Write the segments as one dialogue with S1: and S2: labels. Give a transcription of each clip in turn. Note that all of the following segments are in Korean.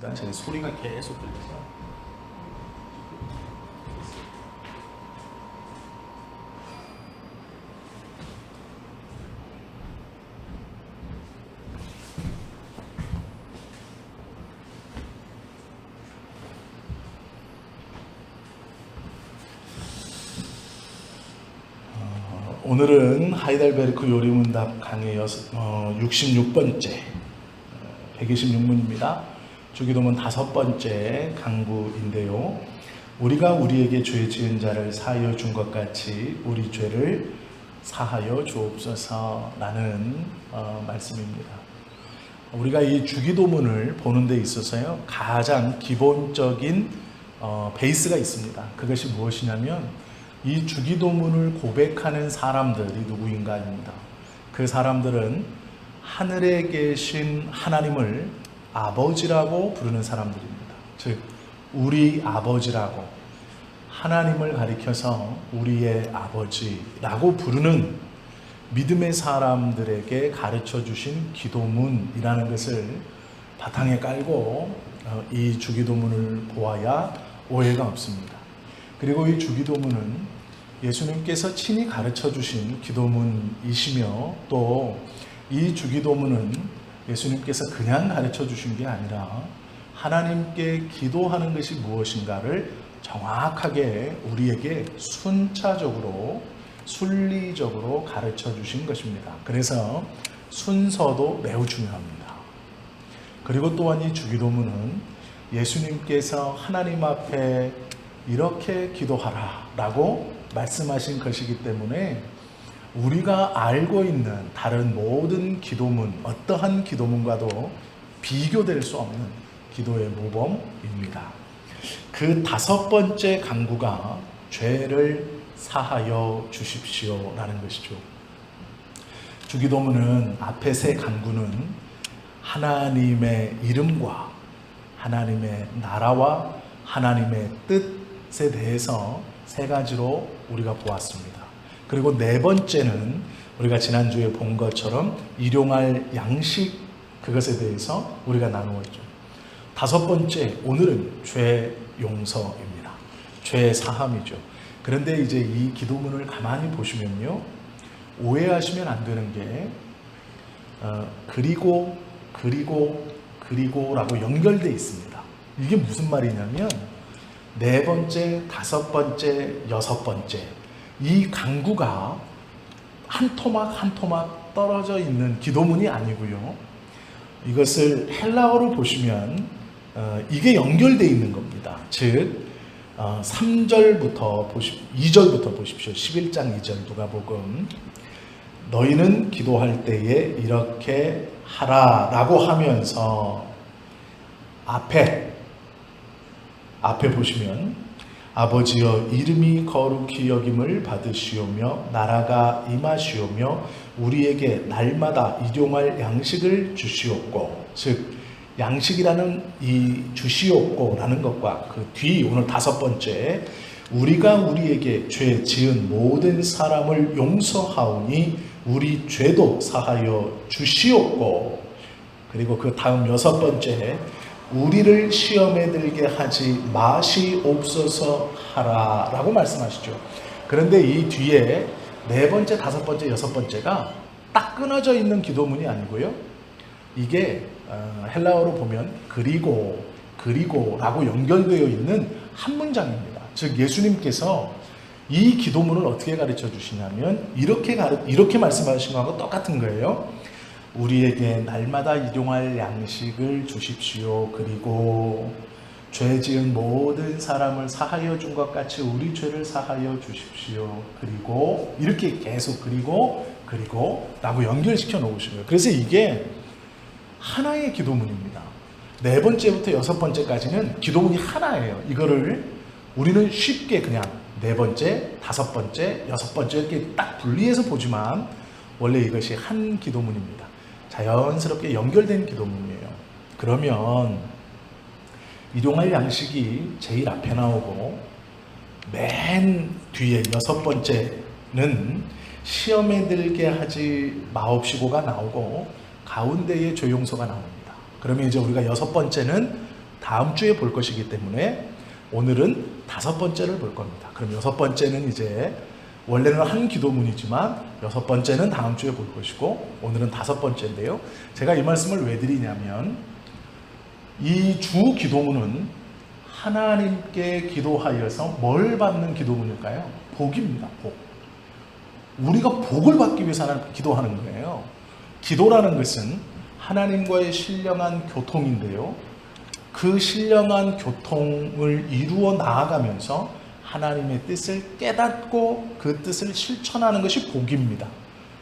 S1: 일단 제 소리가 계속 들려서. 오늘은 하이델베르크 요리문답 강의 66번째 126문입니다. 주기도문 5번째 강구인데요. 우리가 우리에게 죄 지은 자를 사하여 준 것 같이 우리 죄를 사하여 주옵소서라는 말씀입니다. 우리가 이 주기도문을 보는 데 있어서요, 가장 기본적인 베이스가 있습니다. 그것이 무엇이냐면 이 주기도문을 고백하는 사람들이 누구인가입니다. 그 사람들은 하늘에 계신 하나님을 아버지라고 부르는 사람들입니다. 즉 우리 아버지라고, 하나님을 가리켜서 우리의 아버지라고 부르는 믿음의 사람들에게 가르쳐 주신 기도문이라는 것을 바탕에 깔고 이 주기도문을 보아야 오해가 없습니다. 그리고 이 주기도문은 예수님께서 친히 가르쳐 주신 기도문이시며, 또 이 주기도문은 예수님께서 그냥 가르쳐 주신 게 아니라 하나님께 기도하는 것이 무엇인가를 정확하게 우리에게 순차적으로 순리적으로 가르쳐 주신 것입니다. 그래서 순서도 매우 중요합니다. 그리고 또한 이 주기도문은 예수님께서 하나님 앞에 이렇게 기도하라 라고 말씀하신 것이기 때문에 우리가 알고 있는 다른 모든 기도문, 어떠한 기도문과도 비교될 수 없는 기도의 모범입니다. 그 5번째 간구가 죄를 사하여 주십시오 라는 것이죠. 주기도문은 앞에 세 간구는 하나님의 이름과 하나님의 나라와 하나님의 뜻에 대해서 세 가지로 우리가 보았습니다. 그리고 네 번째는 우리가 지난주에 본 것처럼 일용할 양식, 그것에 대해서 우리가 나누었죠. 5번째, 오늘은 죄 용서입니다. 죄 사함이죠. 그런데 이제 이 기도문을 가만히 보시면요, 오해하시면 안 되는 게 그리고라고 연결되어 있습니다. 이게 무슨 말이냐면 4번째, 5번째, 6번째 이 간구가 한 토막 한 토막 떨어져 있는 기도문이 아니고요, 이것을 헬라어로 보시면 이게 연결되어 있는 겁니다. 즉 3절부터 2절부터 보십시오. 11장 2절 누가복음, 너희는 기도할 때에 이렇게 하라 라고 하면서 앞에 보시면 아버지여 이름이 거룩히 여김을 받으시오며 나라가 임하시오며 우리에게 날마다 일용할 양식을 주시옵고, 즉 양식이라는 이 주시옵고라는 것과 그 뒤 오늘 5번째, 우리가 우리에게 죄 지은 모든 사람을 용서하오니 우리 죄도 사하여 주시옵고, 그리고 그 다음 6번째, 우리를 시험에 들게 하지 마시옵소서 하라 라고 말씀하시죠. 그런데 이 뒤에 4번째, 5번째, 6번째가 딱 끊어져 있는 기도문이 아니고요, 이게 헬라어로 보면 그리고 라고 연결되어 있는 한 문장입니다. 즉 예수님께서 이 기도문을 어떻게 가르쳐 주시냐면 이렇게 말씀하신 거하고 똑같은 거예요. 우리에게 날마다 일용할 양식을 주십시오. 그리고 죄 지은 모든 사람을 사하여 준 것 같이 우리 죄를 사하여 주십시오. 그리고 이렇게 계속 그리고 라고 연결시켜 놓으신 거예요. 그래서 이게 하나의 기도문입니다. 4번째부터 6번째까지는 기도문이 하나예요. 이거를 우리는 쉽게 그냥 4번째, 5번째, 6번째 이렇게 딱 분리해서 보지만 원래 이것이 한 기도문입니다. 자연스럽게 연결된 기도문이에요. 그러면 일용할 양식이 제일 앞에 나오고 맨 뒤에 6번째는 시험에 들게 하지 마옵시고가 나오고 가운데에 죄 용서가 나옵니다. 그러면 이제 우리가 6번째는 다음 주에 볼 것이기 때문에 오늘은 5번째를 볼 겁니다. 그럼 6번째는 이제 원래는 한 기도문이지만 6번째는 다음 주에 볼 것이고 오늘은 5번째인데요. 제가 이 말씀을 왜 드리냐면 이 주 기도문은 하나님께 기도하여서 뭘 받는 기도문일까요? 복입니다. 복. 우리가 복을 받기 위해서 기도하는 거예요. 기도라는 것은 하나님과의 신령한 교통인데요. 그 신령한 교통을 이루어 나아가면서 하나님의 뜻을 깨닫고 그 뜻을 실천하는 것이 복입니다.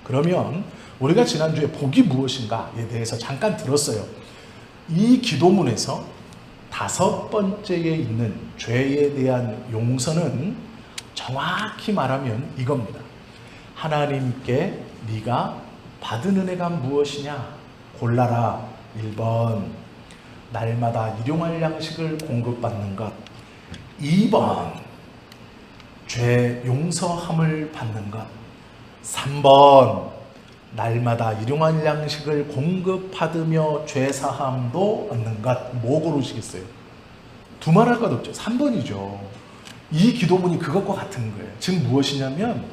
S1: 그러면 우리가 지난주에 복이 무엇인가에 대해서 잠깐 들었어요. 이 기도문에서 5번째에 있는 죄에 대한 용서는 정확히 말하면 이겁니다. 하나님께 네가 받은 은혜가 무엇이냐? 골라라. 1번 날마다 일용할 양식을 공급받는 것. 2번 죄 용서함을 받는 것. 3번 날마다 일용할 양식을 공급받으며 죄사함도 얻는 것. 뭐 고르시겠어요? 두말할 것 없죠. 3번이죠. 이 기도문이 그것과 같은 거예요. 즉 무엇이냐면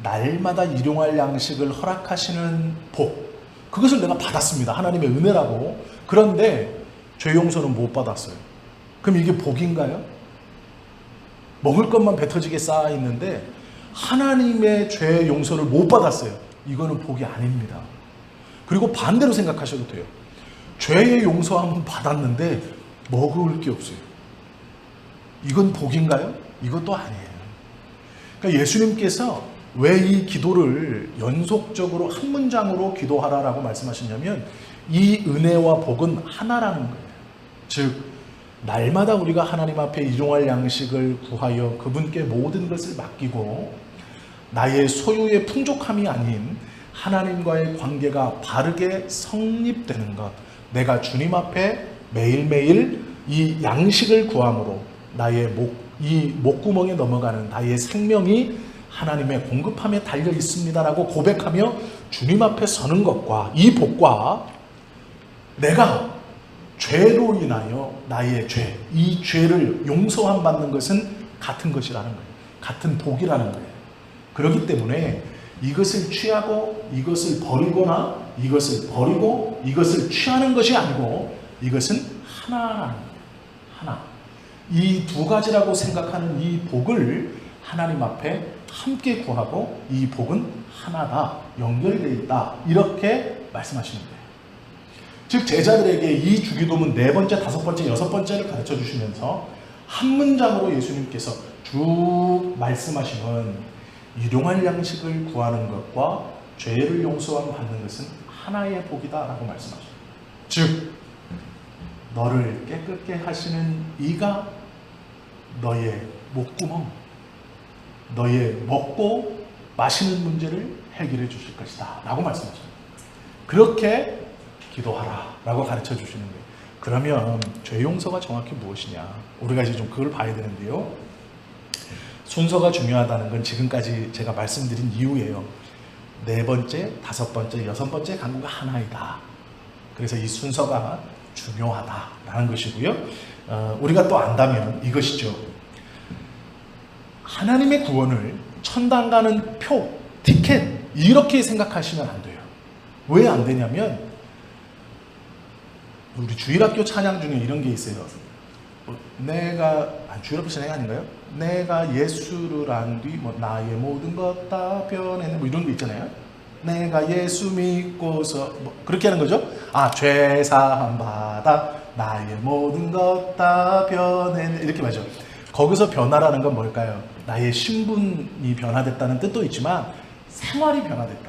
S1: 날마다 일용할 양식을 허락하시는 복, 그것을 내가 받았습니다. 하나님의 은혜라고. 그런데 죄 용서는 못 받았어요. 그럼 이게 복인가요? 먹을 것만 배 터지게 쌓아 있는데 하나님의 죄 용서를 못 받았어요. 이거는 복이 아닙니다. 그리고 반대로 생각하셔도 돼요. 죄의 용서함은 받았는데 먹을 게 없어요. 이건 복인가요? 이것도 아니에요. 그러니까 예수님께서 왜 이 기도를 연속적으로 한 문장으로 기도하라라고 말씀하시냐면 이 은혜와 복은 하나라는 거예요. 즉 날마다 우리가 하나님 앞에 일용할 양식을 구하여 그분께 모든 것을 맡기고 나의 소유의 풍족함이 아닌 하나님과의 관계가 바르게 성립되는 것, 내가 주님 앞에 매일매일 이 양식을 구함으로 나의 이 목구멍에 넘어가는 나의 생명이 하나님의 공급함에 달려 있습니다라고 고백하며 주님 앞에 서는 것과 이 복과 내가 죄로 인하여 나의 죄, 이 죄를 용서함 받는 것은 같은 것이라는 거예요. 같은 복이라는 거예요. 그렇기 때문에 이것을 취하고 이것을 버리거나 이것을 버리고 이것을 취하는 것이 아니고 이것은 하나라는 거예요. 하나. 이 두 가지라고 생각하는 이 복을 하나님 앞에 함께 구하고 이 복은 하나다, 연결되어 있다, 이렇게 말씀하시는 거예요. 즉 제자들에게 이 주기도문 4번째, 5번째, 6번째를 가르쳐 주시면서 한 문장으로 예수님께서 쭉 말씀하시는 일용할 양식을 구하는 것과 죄를 용서함 받는 것은 하나의 복이다라고 말씀하셔요. 즉 너를 깨끗게 하시는 이가 너의 목구멍, 너의 먹고 마시는 문제를 해결해 주실 것이다 라고 말씀하셔요. 그렇게 기도하라 라고 가르쳐 주시는 거예요. 그러면 죄 용서가 정확히 무엇이냐, 우리가 이제 좀 그걸 봐야 되는데요. 순서가 중요하다는 건 지금까지 제가 말씀드린 이유예요. 4번째, 5번째, 6번째 간구가 하나이다. 그래서 이 순서가 중요하다라는 것이고요. 우리가 또 안다면 이것이죠. 하나님의 구원을 천당 가는 표, 티켓 이렇게 생각하시면 안 돼요. 왜 안 되냐면 우리 주일학교 찬양 중에 이런 게 있어요. 주일학교 찬양이 아닌가요? 내가 예수를 안 뒤 나의 모든 것 다 변했네 이런 거 있잖아요. 내가 예수 믿고서 그렇게 하는 거죠. 죄 사함 받아 나의 모든 것 다 변했네 이렇게 말이죠. 거기서 변화라는 건 뭘까요? 나의 신분이 변화됐다는 뜻도 있지만 생활이 변화됐다.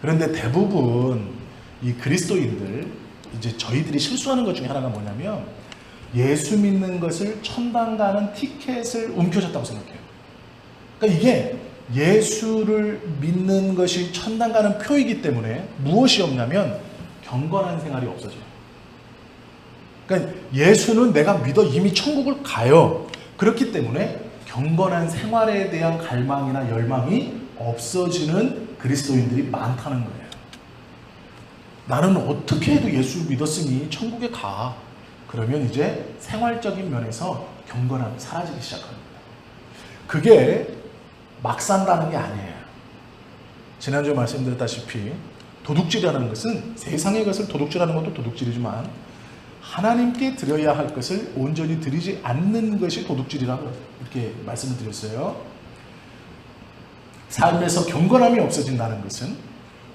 S1: 그런데 대부분 이 그리스도인들, 이제 저희들이 실수하는 것 중에 하나가 뭐냐면 예수 믿는 것을 천당 가는 티켓을 움켜쥐었다고 생각해요. 그러니까 이게 예수를 믿는 것이 천당 가는 표이기 때문에 무엇이 없냐면 경건한 생활이 없어져요. 그러니까 예수는 내가 믿어 이미 천국을 가요. 그렇기 때문에 경건한 생활에 대한 갈망이나 열망이 없어지는 그리스도인들이 많다는 거예요. 나는 어떻게 해도 예수 믿었으니 천국에 가. 그러면 이제 생활적인 면에서 경건함이 사라지기 시작합니다. 그게 막 산다는 게 아니에요. 지난주에 말씀드렸다시피 도둑질이라는 것은 세상의 것을 도둑질하는 것도 도둑질이지만 하나님께 드려야 할 것을 온전히 드리지 않는 것이 도둑질이라고 이렇게 말씀을 드렸어요. 삶에서 경건함이 없어진다는 것은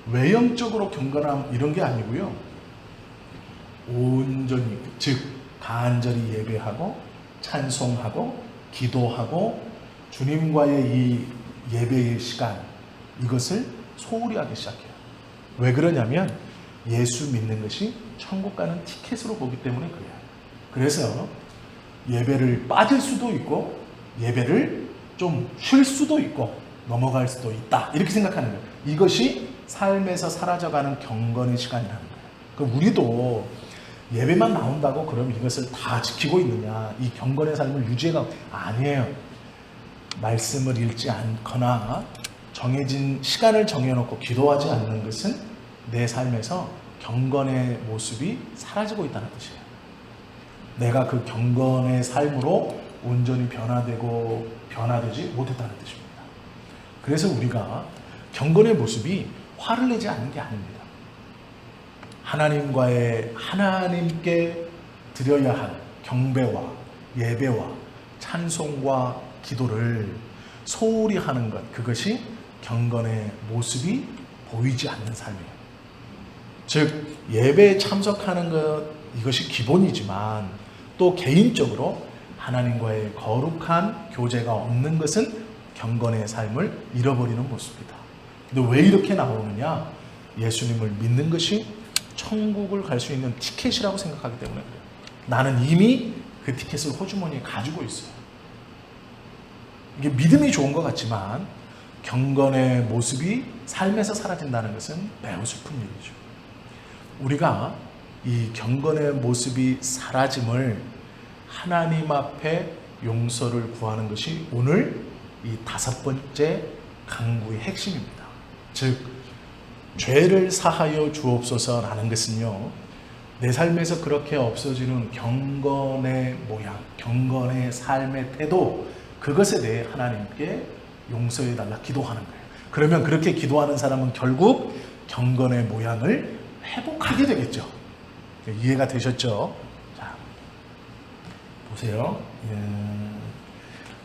S1: 외형적으로 경건함 이런 게 아니고요. 온전히 즉 간절히 예배하고 찬송하고 기도하고 주님과의 이 예배의 시간 이것을 소홀히 하기 시작해요. 왜 그러냐면 예수 믿는 것이 천국 가는 티켓으로 보기 때문에 그래요. 그래서 예배를 빠질 수도 있고 예배를 좀 쉴 수도 있고 넘어갈 수도 있다 이렇게 생각하는 거예요. 이것이 삶에서 사라져가는 경건의 시간이라는 거예요. 그럼 우리도 예배만 나온다고 그럼 이것을 다 지키고 있느냐, 이 경건의 삶을 유지해가 아니에요. 말씀을 읽지 않거나 정해진 시간을 정해놓고 기도하지 않는 것은 내 삶에서 경건의 모습이 사라지고 있다는 뜻이에요. 내가 그 경건의 삶으로 온전히 변화되지 못했다는 뜻입니다. 그래서 우리가 경건의 모습이 화를 내지 않는 게 아닙니다. 하나님께 드려야 할 경배와 예배와 찬송과 기도를 소홀히 하는 것, 그것이 경건의 모습이 보이지 않는 삶이에요. 즉 예배에 참석하는 것 이것이 기본이지만 또 개인적으로 하나님과의 거룩한 교제가 없는 것은 경건의 삶을 잃어버리는 모습이다. 근데 왜 이렇게 나오느냐? 예수님을 믿는 것이 천국을 갈 수 있는 티켓이라고 생각하기 때문에 그래요. 나는 이미 그 티켓을 호주머니에 가지고 있어요. 이게 믿음이 좋은 것 같지만 경건의 모습이 삶에서 사라진다는 것은 매우 슬픈 일이죠. 우리가 이 경건의 모습이 사라짐을 하나님 앞에 용서를 구하는 것이 오늘 이 5번째 강구의 핵심입니다. 즉 죄를 사하여 주옵소서라는 것은요, 내 삶에서 그렇게 없어지는 경건의 모양, 경건의 삶의 태도, 그것에 대해 하나님께 용서해달라 기도하는 거예요. 그러면 그렇게 기도하는 사람은 결국 경건의 모양을 회복하게 되겠죠. 이해가 되셨죠? 자, 보세요.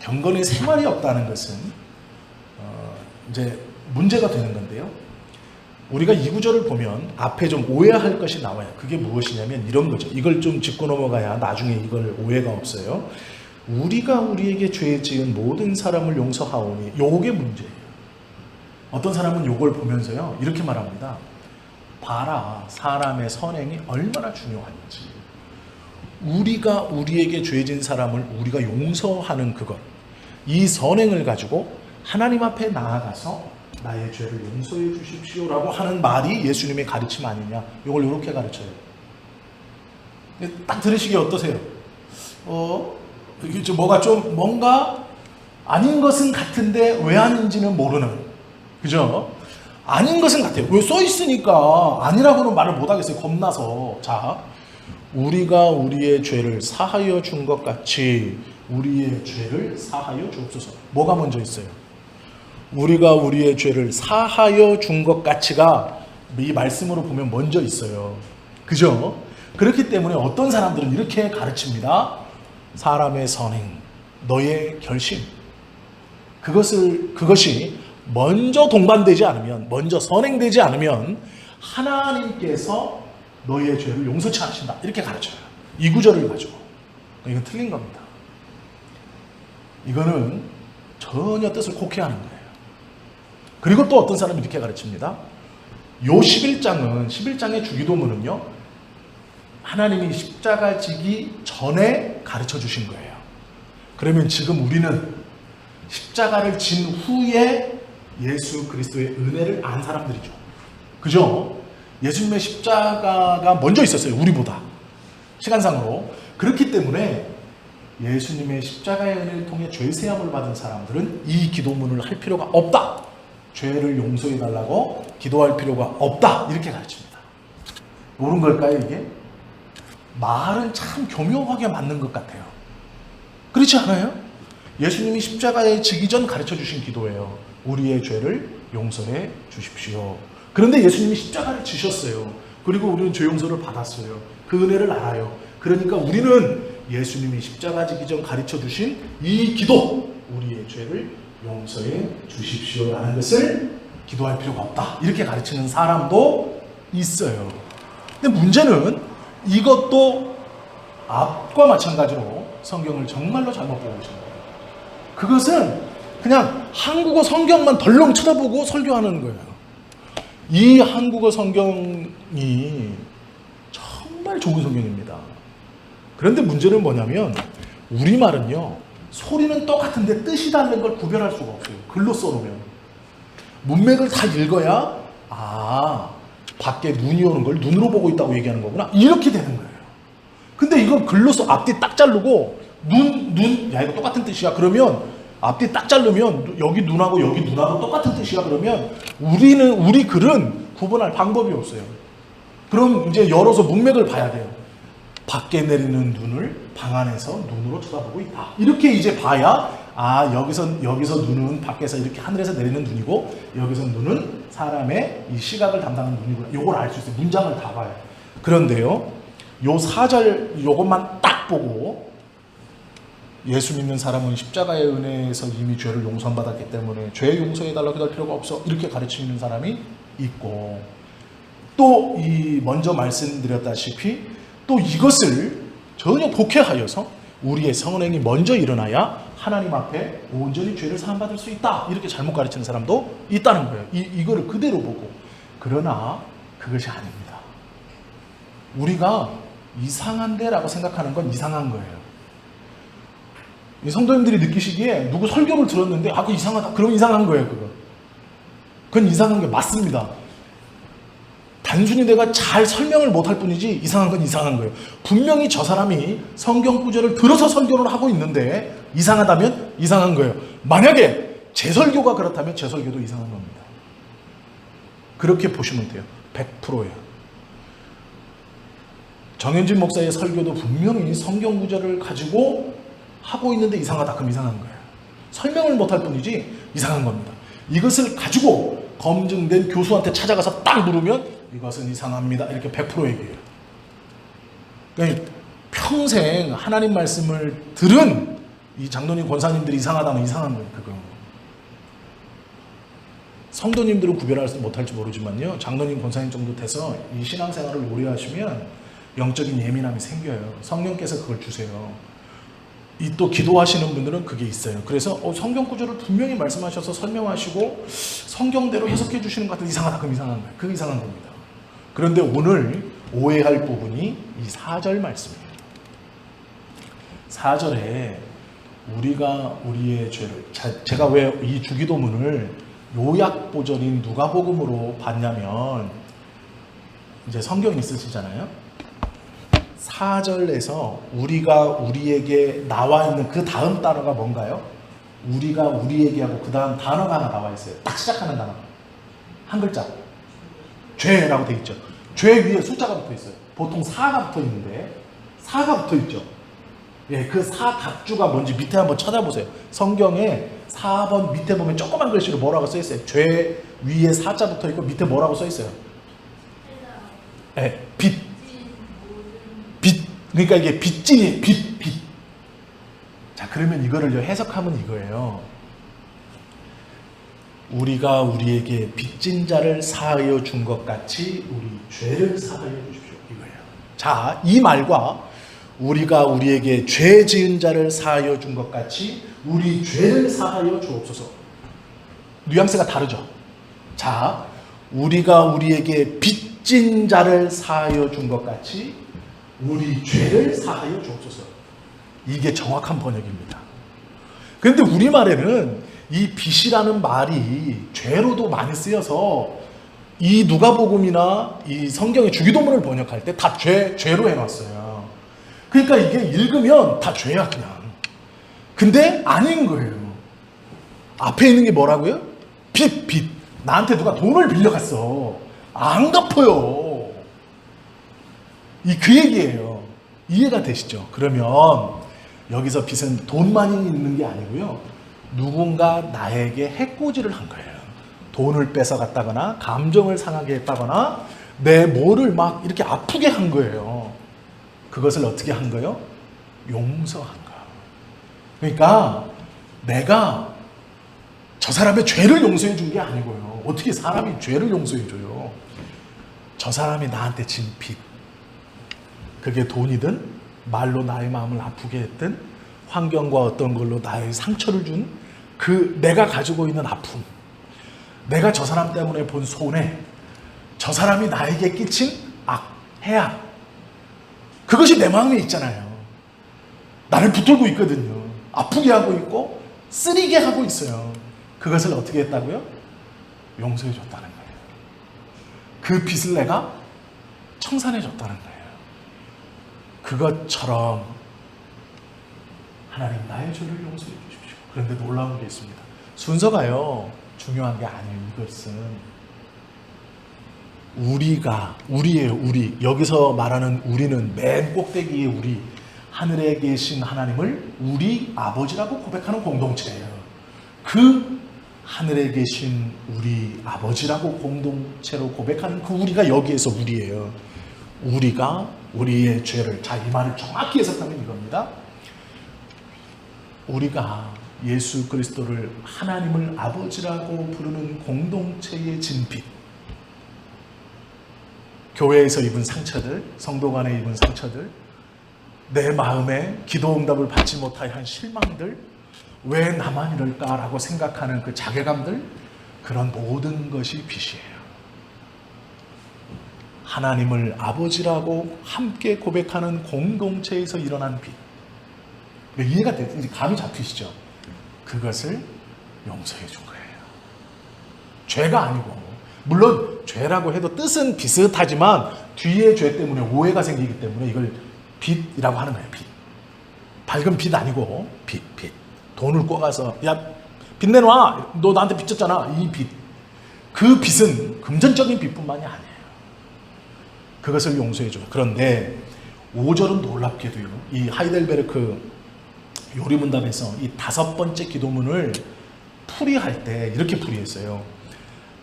S1: 경건의 생활이 없다는 것은 이제 문제가 되는 건데요. 우리가 이 구절을 보면 앞에 좀 오해할 것이 나와요. 그게 무엇이냐면 이런 거죠. 이걸 좀 짚고 넘어가야 나중에 이걸 오해가 없어요. 우리가 우리에게 죄 지은 모든 사람을 용서하오니, 요게 문제예요. 어떤 사람은 요걸 보면서요 이렇게 말합니다. 봐라, 사람의 선행이 얼마나 중요한지. 우리가 우리에게 죄 지은 사람을 우리가 용서하는 그것, 이 선행을 가지고 하나님 앞에 나아가서 나의 죄를 용서해 주십시오라고 하는 말이 예수님의 가르침 아니냐. 이걸 이렇게 가르쳐요. 딱 들으시기에 어떠세요? 이게 뭔가 아닌 것은 같은데 왜 아닌지는 모르는, 그죠? 아닌 것은 같아요. 왜 써 있으니까 아니라고는 말을 못 하겠어요. 겁나서. 자, 우리가 우리의 죄를 사하여 준 것 같이 우리의 죄를 사하여 주옵소서. 뭐가 먼저 있어요? 우리가 우리의 죄를 사하여 준 것 같이가 이 말씀으로 보면 먼저 있어요. 그죠? 그렇기 때문에 어떤 사람들은 이렇게 가르칩니다. 사람의 선행, 너의 결심. 그것이 먼저 동반되지 않으면, 먼저 선행되지 않으면 하나님께서 너의 죄를 용서치 않으신다. 이렇게 가르쳐요. 이 구절을 가지고. 이건 틀린 겁니다. 이거는 전혀 뜻을 곡해하는 거예요. 그리고 또 어떤 사람이 이렇게 가르칩니다. 요 11장의 주기도문은요, 하나님이 십자가 지기 전에 가르쳐 주신 거예요. 그러면 지금 우리는 십자가를 진 후에 예수 그리스도의 은혜를 안 사람들이죠. 그죠? 예수님의 십자가가 먼저 있었어요. 우리보다. 시간상으로. 그렇기 때문에 예수님의 십자가의 은혜를 통해 죄세함을 받은 사람들은 이 기도문을 할 필요가 없다. 죄를 용서해 달라고 기도할 필요가 없다. 이렇게 가르칩니다. 옳은 걸까요, 이게? 말은 참 교묘하게 맞는 것 같아요. 그렇지 않아요? 예수님이 십자가에 지기 전 가르쳐 주신 기도예요. 우리의 죄를 용서해 주십시오. 그런데 예수님이 십자가를 지셨어요. 그리고 우리는 죄 용서를 받았어요. 그 은혜를 알아요. 그러니까 우리는 예수님이 십자가 지기 전 가르쳐 주신 이 기도, 우리의 죄를 용서해 주십시오라는 것을 기도할 필요가 없다, 이렇게 가르치는 사람도 있어요. 근데 문제는 이것도 앞과 마찬가지로 성경을 정말로 잘못 보고 계신 거예요. 그것은 그냥 한국어 성경만 덜렁 쳐다보고 설교하는 거예요. 이 한국어 성경이 정말 좋은 성경입니다. 그런데 문제는 뭐냐면 우리말은요, 소리는 똑같은데 뜻이 다른 걸 구별할 수가 없어요. 글로 써놓으면. 문맥을 다 읽어야 밖에 눈이 오는 걸 눈으로 보고 있다고 얘기하는 거구나, 이렇게 되는 거예요. 근데 이걸 글로 써 앞뒤 딱 자르고 야 이거 똑같은 뜻이야 그러면 앞뒤 딱 자르면 여기 눈하고 여기 눈하고 똑같은 뜻이야 그러면 우리 글은 구분할 방법이 없어요. 그럼 이제 열어서 문맥을 봐야 돼요. 밖에 내리는 눈을 방 안에서 눈으로 쳐다보고 있다, 이렇게 이제 봐야 여기서 눈은 밖에서 이렇게 하늘에서 내리는 눈이고 여기서 눈은 사람의 이 시각을 담당하는 눈이구나, 요걸 알 수 있어요. 문장을 다 봐요. 그런데요, 요 4절 요것만 딱 보고 예수 믿는 사람은 십자가의 은혜에서 이미 죄를 용서받았기 때문에 죄 용서해달라고 할 필요가 없어, 이렇게 가르치는 사람이 있고, 또 먼저 말씀드렸다시피 또 이것을 전혀 독해하여서 우리의 선행이 먼저 일어나야 하나님 앞에 온전히 죄를 사함받을 수 있다, 이렇게 잘못 가르치는 사람도 있다는 거예요. 이거를 그대로 보고. 그러나 그것이 아닙니다. 우리가 이상한데 라고 생각하는 건 이상한 거예요. 이 성도님들이 느끼시기에 누구 설교를 들었는데 그거 이상하다, 그럼 이상한 거예요. 그건 이상한 게 맞습니다. 단순히 내가 잘 설명을 못할 뿐이지 이상한 건 이상한 거예요. 분명히 저 사람이 성경 구절을 들어서 설교를 하고 있는데 이상하다면 이상한 거예요. 만약에 제 설교가 그렇다면 제 설교도 이상한 겁니다. 그렇게 보시면 돼요. 100%예요. 정현진 목사의 설교도 분명히 성경 구절을 가지고 하고 있는데 이상하다, 그럼 이상한 거예요. 설명을 못할 뿐이지 이상한 겁니다. 이것을 가지고 검증된 교수한테 찾아가서 딱 물으면 이것은 이상합니다, 이렇게 100% 얘기해요. 그러니까 평생 하나님 말씀을 들은 이 장로님 권사님들이 이상하다면 이상한 거예요. 그거 성도님들은 구별할 수 못할지 모르지만요, 장로님 권사님 정도 돼서 이 신앙생활을 오래 하시면 영적인 예민함이 생겨요. 성령께서 그걸 주세요. 또 기도하시는 분들은 그게 있어요. 그래서 성경 구절을 분명히 말씀하셔서 설명하시고 성경대로 해석해 주시는 것 같은데 이상하다, 그럼 이상한 거예요. 그게 이상한 겁니다. 그런데 오늘 오해할 부분이 이 4절 말씀이에요. 4절에 우리가 우리의 죄를, 제가 왜 이 주기도문을 요약 버전인 누가복음으로 봤냐면, 이제 성경 있으시잖아요. 4절에서 우리가 우리에게 나와 있는 그 다음 단어가 뭔가요? 우리가 우리에게 하고 그 다음 단어가 하나 나와 있어요. 딱 시작하는 단어, 한 글자, 죄라고 돼 있죠. 죄 위에 숫자가 붙어 있어요. 보통 4가 붙어 있는데 4가 붙어 있죠. 예, 그 4 각주가 뭔지 밑에 한번 찾아보세요. 성경에 4번 밑에 보면 조그만 글씨로 뭐라고 써 있어요. 죄 위에 4자 붙어 있고 밑에 뭐라고 써 있어요. 예, 빛. 그러니까 이게 빚진이에요. 빛. 자, 그러면 이거를 해석하면 이거예요. 우리가 우리에게 빚진 자를 사하여 준 것 같이 우리 죄를 사하여 주십시오, 이거예요. 자, 이 말과 우리가 우리에게 죄 지은 자를 사하여 준 것 같이 우리 죄를 사하여 주옵소서, 뉘앙스가 다르죠. 자, 우리가 우리에게 빚진 자를 사하여 준 것 같이 우리 죄를 사하여 주옵소서, 이게 정확한 번역입니다. 그런데 우리말에는 이 빚이라는 말이 죄로도 많이 쓰여서 이 누가복음이나 이 성경의 주기도문을 번역할 때 다 죄로 해놨어요. 그러니까 이게 읽으면 다 죄야 그냥. 근데 아닌 거예요. 앞에 있는 게 뭐라고요? 빚. 나한테 누가 돈을 빌려갔어, 안 갚아요. 그 얘기예요. 이해가 되시죠? 그러면 여기서 빚은 돈만이 있는 게 아니고요. 누군가 나에게 해코지를 한 거예요. 돈을 뺏어갔다거나 감정을 상하게 했다거나 내 뭐를 막 이렇게 아프게 한 거예요. 그것을 어떻게 한 거예요? 용서한 거예요. 그러니까 내가 저 사람의 죄를 용서해 준 게 아니고요. 어떻게 사람이 죄를 용서해 줘요? 저 사람이 나한테 진 빚. 그게 돈이든 말로 나의 마음을 아프게 했든 환경과 어떤 걸로 나의 상처를 준 그 내가 가지고 있는 아픔, 내가 저 사람 때문에 본 손해, 저 사람이 나에게 끼친 악, 해악, 그것이 내 마음에 있잖아요. 나를 붙들고 있거든요. 아프게 하고 있고 쓰리게 하고 있어요. 그것을 어떻게 했다고요? 용서해 줬다는 거예요. 그 빚을 내가 청산해 줬다는 거예요. 그것처럼 하나님 나의 죄를 용서해 주십시오. 그런데 놀라운 게 있습니다. 순서가요 중요한 게 아니에요. 이것은 우리예요. 우리. 여기서 말하는 우리는 맨 꼭대기의 우리, 하늘에 계신 하나님을 우리 아버지라고 고백하는 공동체예요. 그 하늘에 계신 우리 아버지라고 공동체로 고백하는 그 우리가 여기에서 우리예요. 우리가 우리의 죄를, 자, 이 말을 정확히 해석하면 이겁니다. 우리가 예수 그리스도를 하나님을 아버지라고 부르는 공동체의 진빚, 교회에서 입은 상처들, 성도 간에 입은 상처들, 내 마음에 기도 응답을 받지 못하여 한 실망들, 왜 나만 이럴까라고 생각하는 그 자괴감들, 그런 모든 것이 빚이에요. 하나님을 아버지라고 함께 고백하는 공동체에서 일어난 빚. 이해가 되지? 감이 잡히시죠? 그것을 용서해 준 거예요. 죄가 아니고, 물론 죄라고 해도 뜻은 비슷하지만 뒤에 죄 때문에 오해가 생기기 때문에 이걸 빚이라고 하는 거예요. 빚. 밝은 빚 아니고 빚. 돈을 꿔가서 야, 빚 내놔. 너 나한테 빚 졌잖아. 이 빚. 그 빚은 금전적인 빚뿐만이 아니에요. 그것을 용서해 줘요. 그런데 5절은 놀랍게도요. 이 하이델베르크 요리문답에서 이 5번째 기도문을 풀이할 때 이렇게 풀이했어요.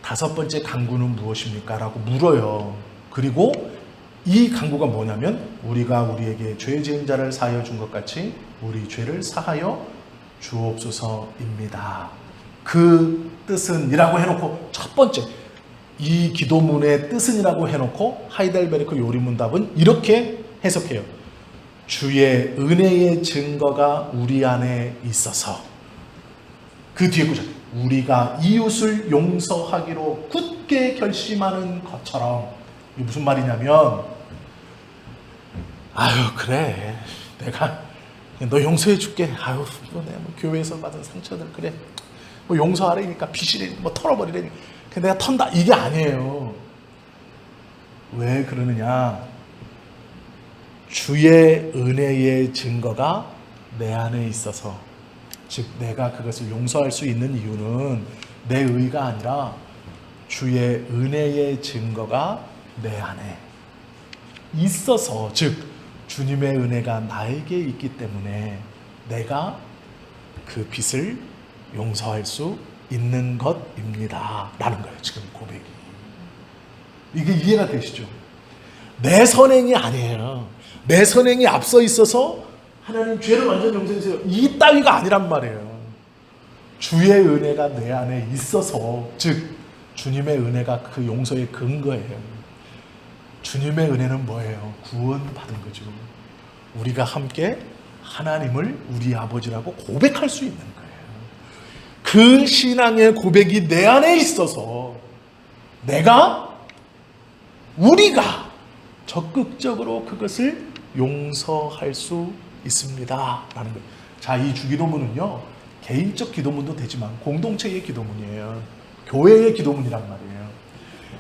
S1: 5번째 강구는 무엇입니까? 라고 물어요. 그리고 이 강구가 뭐냐면 우리가 우리에게 죄 지은 자를 사하여 준 것 같이 우리 죄를 사하여 주옵소서입니다. 그 뜻은 이라고 해놓고 첫 번째 이 기도문의 뜻은 이라고 해놓고 하이델베르크 요리문답은 이렇게 해석해요. 주의 은혜의 증거가 우리 안에 있어서, 그 뒤에 구절, 우리가 이웃을 용서하기로 굳게 결심하는 것처럼. 이게 무슨 말이냐면, 아유 그래 내가 너 용서해 줄게. 아유 내가 뭐 교회에서 받은 상처들 그래 뭐 용서하라니까 빚이래 뭐 털어버리라니까 내가 턴다, 이게 아니에요. 왜 그러느냐? 주의 은혜의 증거가 내 안에 있어서, 즉 내가 그것을 용서할 수 있는 이유는 내 의가 아니라 주의 은혜의 증거가 내 안에 있어서, 즉 주님의 은혜가 나에게 있기 때문에 내가 그 빚을 용서할 수 있는 것입니다 라는 거예요. 지금 고백이. 이게 이해가 되시죠? 내 선행이 아니에요. 내 선행이 앞서 있어서 하나님 죄를 완전히 용서해 주세요, 이 따위가 아니란 말이에요. 주의 은혜가 내 안에 있어서, 즉 주님의 은혜가 그 용서의 근거예요. 주님의 은혜는 뭐예요? 구원받은 거죠. 우리가 함께 하나님을 우리 아버지라고 고백할 수 있는 거예요. 그 신앙의 고백이 내 안에 있어서 우리가 적극적으로 그것을 용서할 수 있습니다 라는 거예요. 자, 이 주기도문은요 개인적 기도문도 되지만 공동체의 기도문이에요. 교회의 기도문이란 말이에요.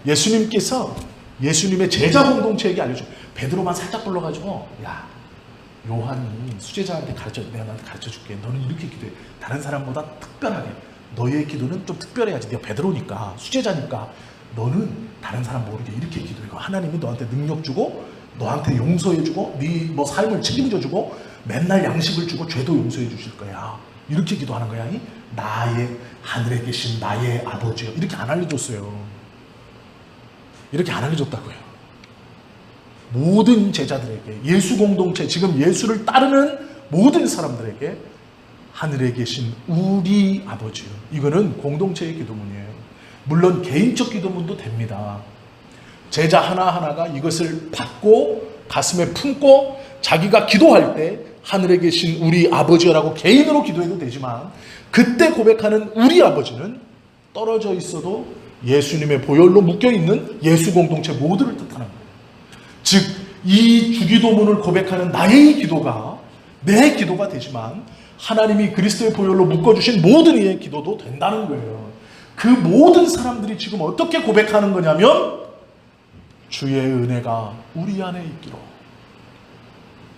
S1: 예수님께서 예수님의 제자 공동체에게 알려줘. 베드로만 살짝 불러가지고, 야, 요한이 수제자한테 내가 너한테 가르쳐 줄게. 너는 이렇게 기도해. 다른 사람보다 특별하게. 너의 기도는 좀 특별해야지. 네가 베드로니까, 수제자니까 너는 다른 사람 모르게 이렇게 기도해. 하나님이 너한테 능력 주고 너한테 용서해주고 네 뭐 삶을 책임져주고 맨날 양식을 주고 죄도 용서해 주실 거야. 이렇게 기도하는 거야. 나의 하늘에 계신 나의 아버지요. 이렇게 안 알려줬어요. 이렇게 안 알려줬다고요. 모든 제자들에게, 예수 공동체, 지금 예수를 따르는 모든 사람들에게 하늘에 계신 우리 아버지요. 이거는 공동체의 기도문이에요. 물론 개인적 기도문도 됩니다. 제자 하나하나가 이것을 받고 가슴에 품고 자기가 기도할 때 하늘에 계신 우리 아버지라고 개인으로 기도해도 되지만, 그때 고백하는 우리 아버지는 떨어져 있어도 예수님의 보혈로 묶여있는 예수 공동체 모두를 뜻하는 거예요. 즉, 이 주기도문을 고백하는 나의 기도가 내 기도가 되지만 하나님이 그리스도의 보혈로 묶어주신 모든 이의 기도도 된다는 거예요. 그 모든 사람들이 지금 어떻게 고백하는 거냐면, 주의 은혜가 우리 안에 있기로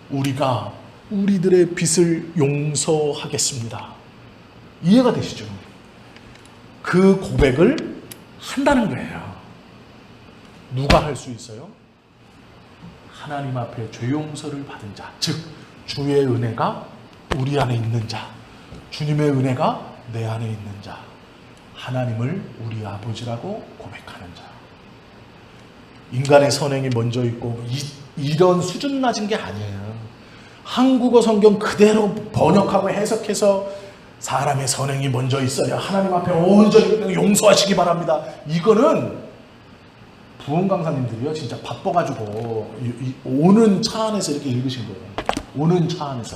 S1: 우리가 우리들의 빚을 용서하겠습니다. 이해가 되시죠? 그 고백을 한다는 거예요. 누가 할 수 있어요? 하나님 앞에 죄 용서를 받은 자, 즉 주의 은혜가 우리 안에 있는 자, 주님의 은혜가 내 안에 있는 자, 하나님을 우리 아버지라고 고백하는 자. 인간의 선행이 먼저 있고 이런 수준 낮은 게 아니에요. 한국어 성경 그대로 번역하고 해석해서 사람의 선행이 먼저 있어야 하나님 앞에 온전히 용서하시기 바랍니다. 이거는 부흥 강사님들이요 진짜 바빠가지고 오는 차 안에서 이렇게 읽으신 거예요. 오는 차 안에서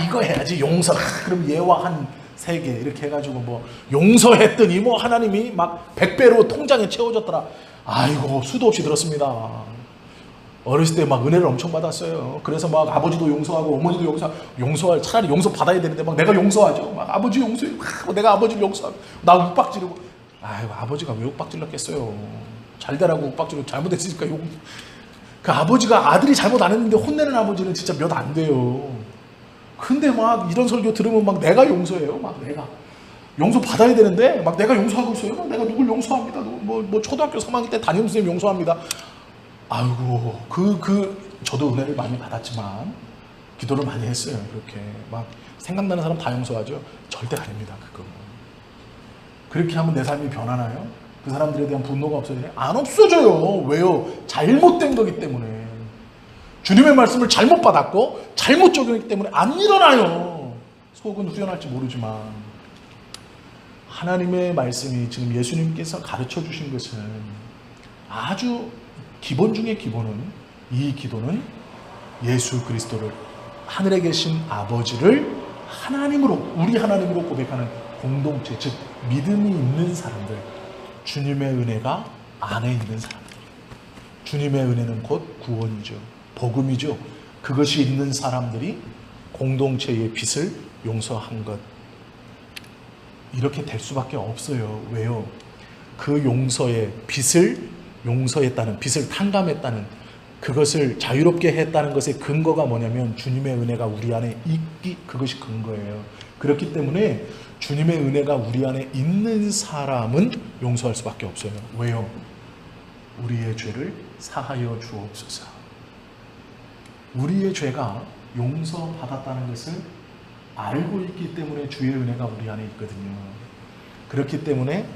S1: 이거 해야지 용서. 그럼 예와 한 3개 이렇게 해가지고 뭐 용서했더니 뭐 하나님이 막 100배로 통장에 채워졌더라. 아이고 수도 없이 들었습니다. 어렸을 때 막 은혜를 엄청 받았어요. 그래서 막 아버지도 용서하고 어머니도 용서할 차라리 용서 받아야 되는데 막 내가 용서하죠. 막 아버지 용서해. 내가 아버지를 용서하고 나 욱박지르고. 아이고 아버지가 왜 욱박질렀겠어요. 잘 되라고 욱박지르고 잘못했으니까 욕. 그 아버지가 아들이 잘못 안 했는데 혼내는 아버지는 진짜 몇 안 돼요. 근데 막 이런 설교 들으면 막 내가 용서해요. 막 내가 용서 받아야 되는데 막 내가 용서하고 있어요. 막 내가 누굴 용서합니다. 뭐 초등학교 3학년 때 담임 선생님 용서합니다. 아이고 저도 은혜를 많이 받았지만 기도를 많이 했어요. 그렇게 막 생각나는 사람 다 용서하죠. 절대 아닙니다. 그거 그렇게 하면 내 삶이 변하나요? 그 사람들에 대한 분노가 없어져요? 안 없어져요. 왜요? 잘못된 거기 때문에. 주님의 말씀을 잘못 받았고 잘못 적용했기 때문에 안 일어나요. 속은 후련할지 모르지만 하나님의 말씀이 지금 예수님께서 가르쳐 주신 것은 아주 기본 중의 기본은, 이 기도는 예수 그리스도를, 하늘에 계신 아버지를 하나님으로, 우리 하나님으로 고백하는 공동체, 즉 믿음이 있는 사람들, 주님의 은혜가 안에 있는 사람들. 주님의 은혜는 곧 구원이죠. 복음이죠. 그것이 있는 사람들이 공동체의 빚을 용서한 것. 이렇게 될 수밖에 없어요. 왜요? 그 용서의 빚을 용서했다는, 빚을 탕감했다는, 그것을 자유롭게 했다는 것의 근거가 뭐냐면 주님의 은혜가 우리 안에 있기, 그것이 근거예요. 그렇기 때문에 주님의 은혜가 우리 안에 있는 사람은 용서할 수밖에 없어요. 왜요? 우리의 죄를 사하여 주옵소서. 우리의 죄가 용서받았다는 것을 알고 있기 때문에 주의 은혜가 우리 안에 있거든요. 그렇기 때문에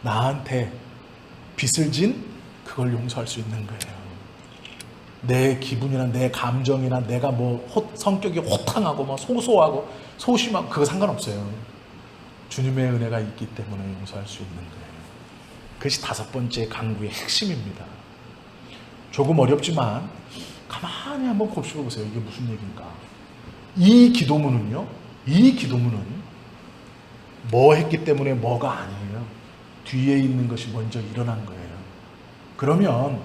S1: 나한테 빚을 진 그걸 용서할 수 있는 거예요. 내 기분이나 내 감정이나 내가 뭐 성격이 호탕하고 뭐 소소하고 소심하고 그거 상관없어요. 주님의 은혜가 있기 때문에 용서할 수 있는 거예요. 그것이 5번째 강구의 핵심입니다. 조금 어렵지만 가만히 한번 곱씹어 보세요. 이게 무슨 얘기인가? 이 기도문은요, 이 기도문은 뭐 했기 때문에 뭐가 아니에요. 뒤에 있는 것이 먼저 일어난 거예요. 그러면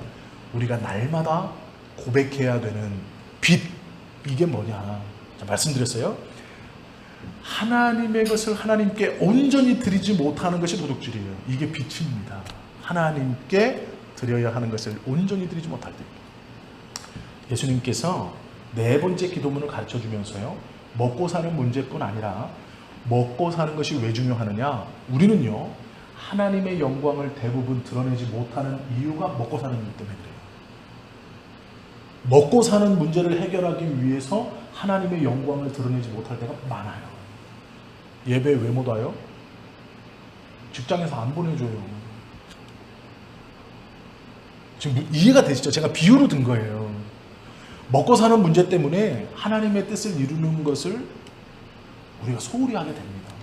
S1: 우리가 날마다 고백해야 되는 빚, 이게 뭐냐? 자, 말씀드렸어요. 하나님의 것을 하나님께 온전히 드리지 못하는 것이 도둑질이에요. 이게 빚입니다. 하나님께 드려야 하는 것을 온전히 드리지 못할 때. 예수님께서 4번째 기도문을 가르쳐 주면서요, 먹고 사는 문제뿐 아니라 먹고 사는 것이 왜 중요하느냐? 우리는요, 하나님의 영광을 대부분 드러내지 못하는 이유가 먹고 사는 일 때문에 그래요. 먹고 사는 문제를 해결하기 위해서 하나님의 영광을 드러내지 못할 때가 많아요. 예배 왜 못 와요? 직장에서 안 보내줘요. 지금 이해가 되시죠? 제가 비유로 든 거예요. 먹고 사는 문제 때문에 하나님의 뜻을 이루는 것을 우리가 소홀히 하게 됩니다.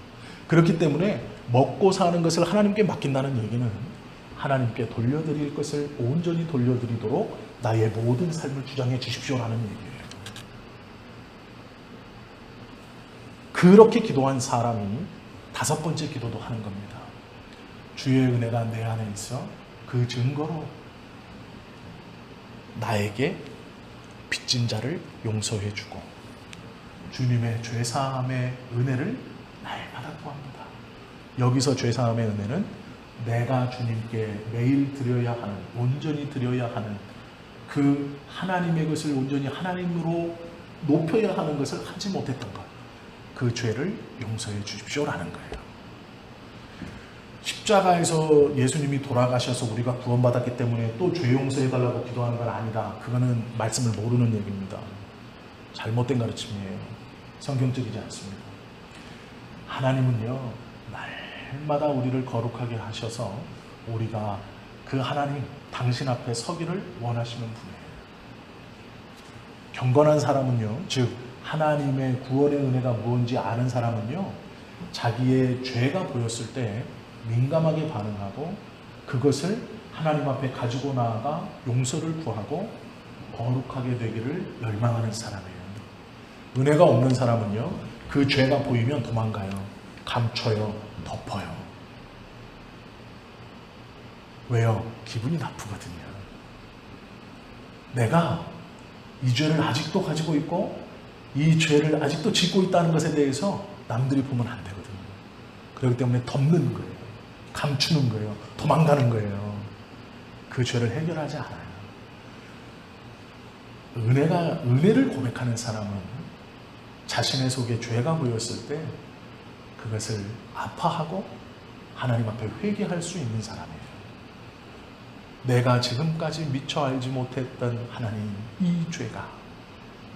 S1: 그렇기 때문에 먹고 사는 것을 하나님께 맡긴다는 얘기는 하나님께 돌려드릴 것을 온전히 돌려드리도록 나의 모든 삶을 주장해 주십시오라는 얘기예요. 그렇게 기도한 사람이 다섯 번째 기도도 하는 겁니다. 주의 은혜가 내 안에 있어 그 증거로 나에게 빚진 자를 용서해 주고 주님의 죄사함의 은혜를 날마다 구합니다. 여기서 죄사함의 은혜는 내가 주님께 매일 드려야 하는, 온전히 드려야 하는 그 하나님의 것을 온전히 하나님으로 높여야 하는 것을 하지 못했던 것, 그 죄를 용서해 주십시오라는 거예요. 십자가에서 예수님이 돌아가셔서 우리가 구원받았기 때문에 또 죄 용서해달라고 기도하는 건 아니다. 그거는 말씀을 모르는 얘기입니다. 잘못된 가르침이에요. 성경적이지 않습니다. 하나님은요, 날마다 우리를 거룩하게 하셔서 우리가 그 하나님, 당신 앞에 서기를 원하시는 분이에요. 경건한 사람은요, 즉 하나님의 구원의 은혜가 무엇인지 아는 사람은요, 자기의 죄가 보였을 때 민감하게 반응하고 그것을 하나님 앞에 가지고 나아가 용서를 구하고 거룩하게 되기를 열망하는 사람이에요. 은혜가 없는 사람은요, 그 죄가 보이면 도망가요. 감춰요. 덮어요. 왜요? 기분이 나쁘거든요. 내가 이 죄를 아직도 가지고 있고 이 죄를 아직도 짓고 있다는 것에 대해서 남들이 보면 안 되거든요. 그렇기 때문에 덮는 거예요. 감추는 거예요. 도망가는 거예요. 그 죄를 해결하지 않아요. 은혜를 고백하는 사람은 자신의 속에 죄가 보였을 때 그것을 아파하고 하나님 앞에 회개할 수 있는 사람이에요. 내가 지금까지 미처 알지 못했던 하나님, 이 죄가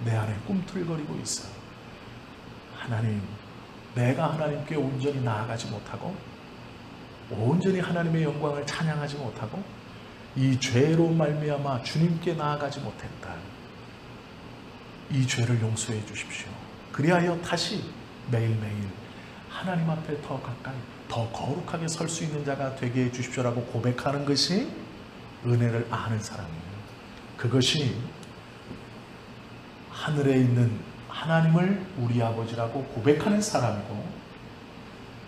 S1: 내 안에 꿈틀거리고 있어요. 하나님, 내가 하나님께 온전히 나아가지 못하고 온전히 하나님의 영광을 찬양하지 못하고 이 죄로 말미암아 주님께 나아가지 못했다. 이 죄를 용서해 주십시오. 그리하여 다시 매일매일 하나님 앞에 더 가까이, 더 거룩하게 설 수 있는 자가 되게 해 주십시오라고 고백하는 것이 은혜를 아는 사람이에요. 그것이 하늘에 있는 하나님을 우리 아버지라고 고백하는 사람이고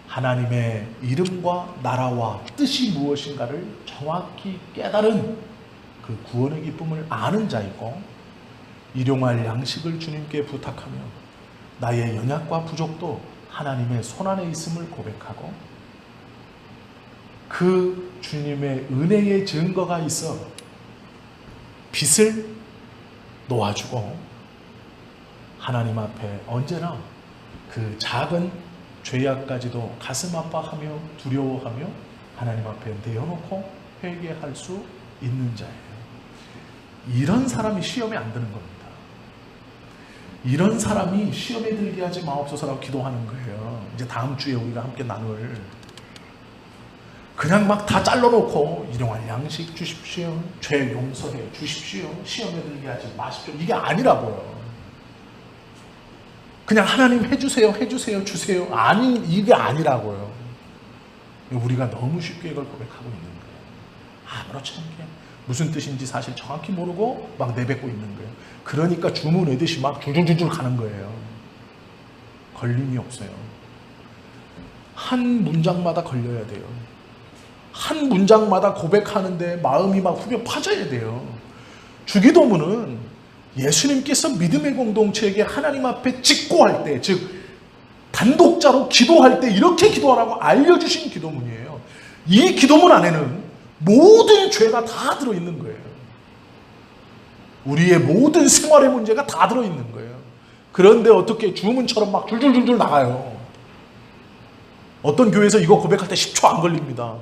S1: 하나님의 이름과 나라와 뜻이 무엇인가를 정확히 깨달은 그 구원의 기쁨을 아는 자이고 일용할 양식을 주님께 부탁하며 나의 연약과 부족도 하나님의 손안에 있음을 고백하고 그 주님의 은혜의 증거가 있어 빚을 놓아주고 하나님 앞에 언제나 그 작은 죄악까지도 가슴 아파하며 두려워하며 하나님 앞에 내어놓고 회개할 수 있는 자예요. 이런 사람이 시험에 안 드는 겁니다. 이런 사람이 시험에 들게 하지 마옵소서라고 기도하는 거예요. 이제 다음 주에 우리가 함께 나눌, 그냥 막 다 잘라놓고 일용할 양식 주십시오, 죄 용서해 주십시오, 시험에 들게 하지 마십시오, 이게 아니라고요. 그냥 하나님 해주세요, 해주세요, 주세요, 아니, 이게 아니라고요. 우리가 너무 쉽게 이걸 고백하고 있는 거예요. 아무렇지 않게 무슨 뜻인지 사실 정확히 모르고 막 내뱉고 있는 거예요. 그러니까 주문 외듯이 막 줄줄줄줄 가는 거예요. 걸림이 없어요. 한 문장마다 걸려야 돼요. 한 문장마다 고백하는데 마음이 막 후벼 파져야 돼요. 주기도문은 예수님께서 믿음의 공동체에게 하나님 앞에 직고할 때, 즉 단독자로 기도할 때 이렇게 기도하라고 알려주신 기도문이에요. 이 기도문 안에는 모든 죄가 다 들어있는 거예요. 우리의 모든 생활의 문제가 다 들어있는 거예요. 그런데 어떻게 주문처럼 막 줄줄줄줄 나가요. 어떤 교회에서 이거 고백할 때 10초 안 걸립니다.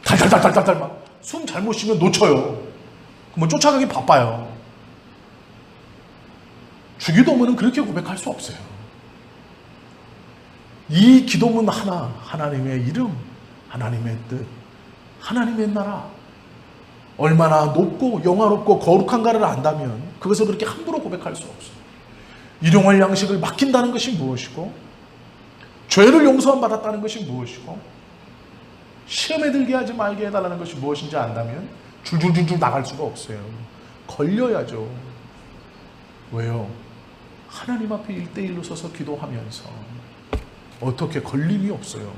S1: 달달달달달 막 숨 잘못 쉬면 놓쳐요. 그러면 쫓아가기 바빠요. 주기도문은 그렇게 고백할 수 없어요. 이 기도문 하나, 하나님의 이름, 하나님의 뜻, 하나님의 나라, 얼마나 높고 영화롭고 거룩한가를 안다면 그것을 그렇게 함부로 고백할 수 없어요. 일용할 양식을 맡긴다는 것이 무엇이고, 죄를 용서함 받았다는 것이 무엇이고, 시험에 들게 하지 말게 해달라는 것이 무엇인지 안다면 줄줄줄줄 나갈 수가 없어요. 걸려야죠. 왜요? 하나님 앞에 1대1로 서서 기도하면서 어떻게 걸림이 없어요.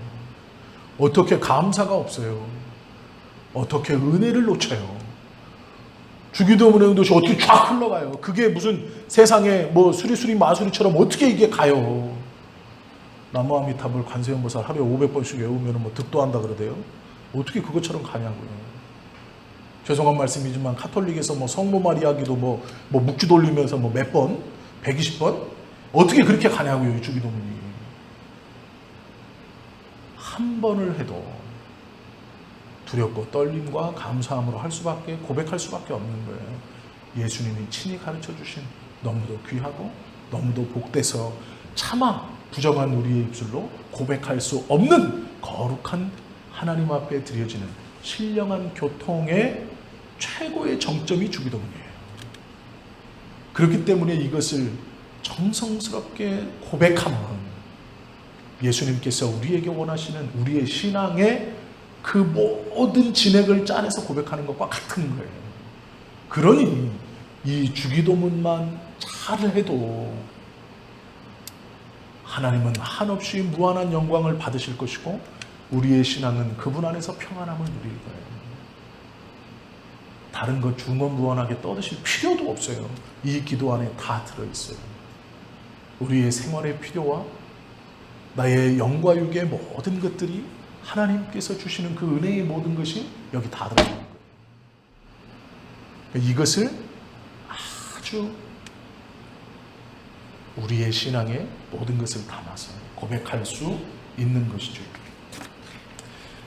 S1: 어떻게 감사가 없어요. 어떻게 은혜를 놓쳐요. 주기도문의 것이 어떻게 쫙 흘러가요. 그게 무슨 세상에 뭐 수리수리 마수리처럼 어떻게 이게 가요. 남무아미타불 관세음보살 하루에 500번씩 외우면 뭐 득도한다 그러대요. 어떻게 그것처럼 가냐고요. 죄송한 말씀이지만 카톨릭에서 뭐 성모 마리아기도 뭐 묵주 돌리면서 뭐 몇 번? 120번? 어떻게 그렇게 가냐고요, 이 주기도문이. 한 번을 해도 두렵고 떨림과 감사함으로 할 수밖에, 고백할 수밖에 없는 거예요. 예수님이 친히 가르쳐 주신 너무도 귀하고 너무도 복돼서 차마 부정한 우리의 입술로 고백할 수 없는 거룩한 하나님 앞에 드려지는 신령한 교통의 최고의 정점이 주기도문이에요. 그렇기 때문에 이것을 정성스럽게 고백하면 예수님께서 우리에게 원하시는 우리의 신앙의 그 모든 진액을 짜내서 고백하는 것과 같은 거예요. 그러니 이 주기도문만 잘 해도 하나님은 한없이 무한한 영광을 받으실 것이고 우리의 신앙은 그분 안에서 평안함을 누릴 거예요. 다른 것 중언부언하게 떠드실 필요도 없어요. 이 기도 안에 다 들어있어요. 우리의 생활의 필요와 나의 영과 육의 모든 것들이 하나님께서 주시는 그 은혜의 모든 것이 여기 다 들어있는 거예요. 이것을 아주 우리의 신앙의 모든 것을 담아서 고백할 수 있는 것이죠.